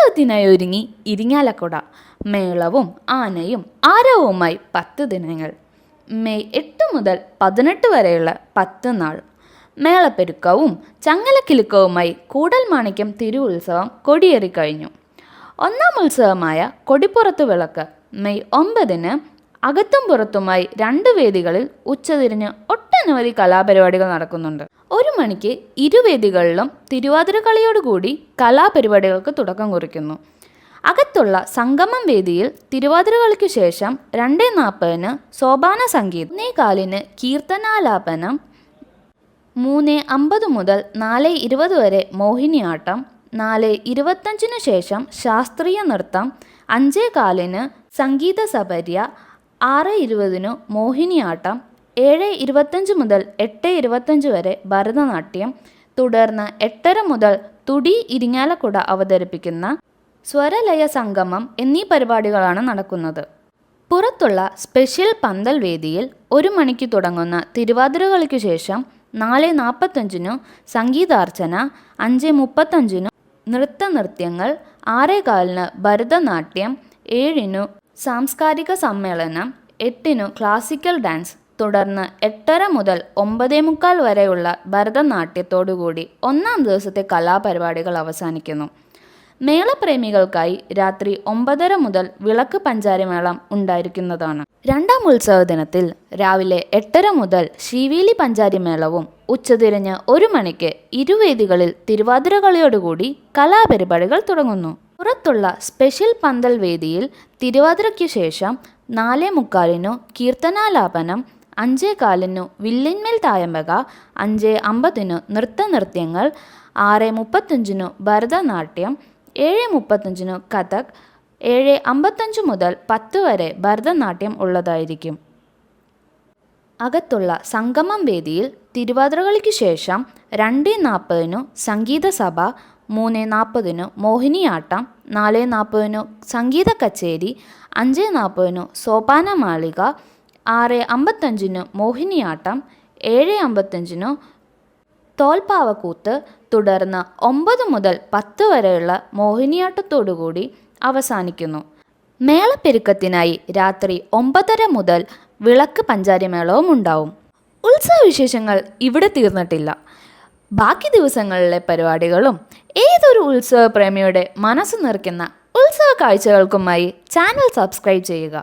ഉത്സവത്തിനായി ഒരുങ്ങി ഇരിങ്ങാലക്കുട. മേളവും ആനയും ആരവവുമായി 10 ദിനങ്ങൾ. മെയ് 8 മുതൽ 18 വരെയുള്ള 10 നാൾ. മേളപ്പെരുക്കവും ചങ്ങലക്കിലുക്കവുമായി കൂടൽമാണിക്യം തിരുവുത്സവം കൊടിയേറിക്കഴിഞ്ഞു. ഒന്നാം ഉത്സവമായ കൊടിപ്പുറത്ത് വിളക്ക് മെയ് 9 അകത്തും പുറത്തുമായി 2 വേദികളിൽ ഉച്ചതിരിഞ്ഞ് ഒട്ടനവധി കലാപരിപാടികൾ നടക്കുന്നുണ്ട്. 1 മണിക്ക് ഇരുവേദികളിലും തിരുവാതിരക്കളിയോടുകൂടി കലാപരിപാടികൾക്ക് തുടക്കം കുറിക്കുന്നു. അകത്തുള്ള സംഗമം വേദിയിൽ തിരുവാതിരക്കളിക്കു ശേഷം 2:40 സോപാന സംഗീതം, 1:15 കീർത്തനാലാപനം, 3:50 മുതൽ 4:20 വരെ മോഹിനിയാട്ടം, 4:25 ശേഷം ശാസ്ത്രീയ നൃത്തം, 5:15 സംഗീത സപര്യ, 6:20 മോഹിനിയാട്ടം, 7:25 മുതൽ 8:25 വരെ ഭരതനാട്യം, തുടർന്ന് 8:30 മുതൽ തുടി ഇരിങ്ങാലക്കുട അവതരിപ്പിക്കുന്ന സ്വരലയ സംഗമം എന്നീ പരിപാടികളാണ് നടക്കുന്നത്. പുറത്തുള്ള സ്പെഷ്യൽ പന്തൽ വേദിയിൽ 1 മണിക്ക് തുടങ്ങുന്ന തിരുവാതിരക്കളിക്കു ശേഷം 4:45 സംഗീതാർച്ചന, 5:35 നൃത്തനൃത്യങ്ങൾ, 6:15 ഭരതനാട്യം, 7 സാംസ്കാരിക സമ്മേളനം, 8 ക്ലാസിക്കൽ ഡാൻസ്, തുടർന്ന് 8:30 മുതൽ 9:45 വരെയുള്ള ഭരതനാട്യത്തോടുകൂടി ഒന്നാം ദിവസത്തെ കലാപരിപാടികൾ അവസാനിക്കുന്നു. മേളപ്രേമികൾക്കായി രാത്രി 9:30 മുതൽ വിളക്ക് പഞ്ചാരിമേളം ഉണ്ടായിരിക്കുന്നതാണ്. രണ്ടാം ഉത്സവ ദിനത്തിൽ രാവിലെ 8:30 മുതൽ ശീവേലി പഞ്ചാരിമേളവും ഉച്ചതിരിഞ്ഞ് 1 മണിക്ക് ഇരുവേദികളിൽ തിരുവാതിരക്കളിയോടുകൂടി കലാപരിപാടികൾ തുടങ്ങുന്നു. പുറത്തുള്ള സ്പെഷ്യൽ പന്തൽ വേദിയിൽ തിരുവാതിരയ്ക്കു ശേഷം 4:45 കീർത്തനാലാപനം, 5:15 വില്ലിന്മേൽ തായമ്പക, 5:50 നൃത്തനൃത്യങ്ങൾ, 6:35 ഭരതനാട്യം, 7:35 കഥക്, 7:55 മുതൽ 10 വരെ ഭരതനാട്യം ഉള്ളതായിരിക്കും. അകത്തുള്ള സംഗമം വേദിയിൽ തിരുവാതിരക്കളിക്കു ശേഷം 2:40 സംഗീതസഭ, 3:40 മോഹിനിയാട്ടം, 4:40 സംഗീത കച്ചേരി, 5:40 സോപാനമാളിക, 6:55 മോഹിനിയാട്ടം, 7:55 തോൽപ്പാവക്കൂത്ത്, തുടർന്ന് 9 മുതൽ 10 വരെയുള്ള മോഹിനിയാട്ടത്തോടുകൂടി അവസാനിക്കുന്നു. മേളപ്പെരുക്കത്തിനായി രാത്രി 9:30 മുതൽ വിളക്ക് പഞ്ചാരിമേളവും ഉണ്ടാവും. ഉത്സവവിശേഷങ്ങൾ ഇവിടെ തീർന്നിട്ടില്ല. ബാക്കി ദിവസങ്ങളിലെ പരിപാടികളും ഏതൊരു ഉത്സവപ്രേമിയുടെ മനസ്സ് നിറയ്ക്കുന്ന ഉത്സവ കാഴ്ചകൾക്കുമായി ചാനൽ സബ്സ്ക്രൈബ് ചെയ്യുക.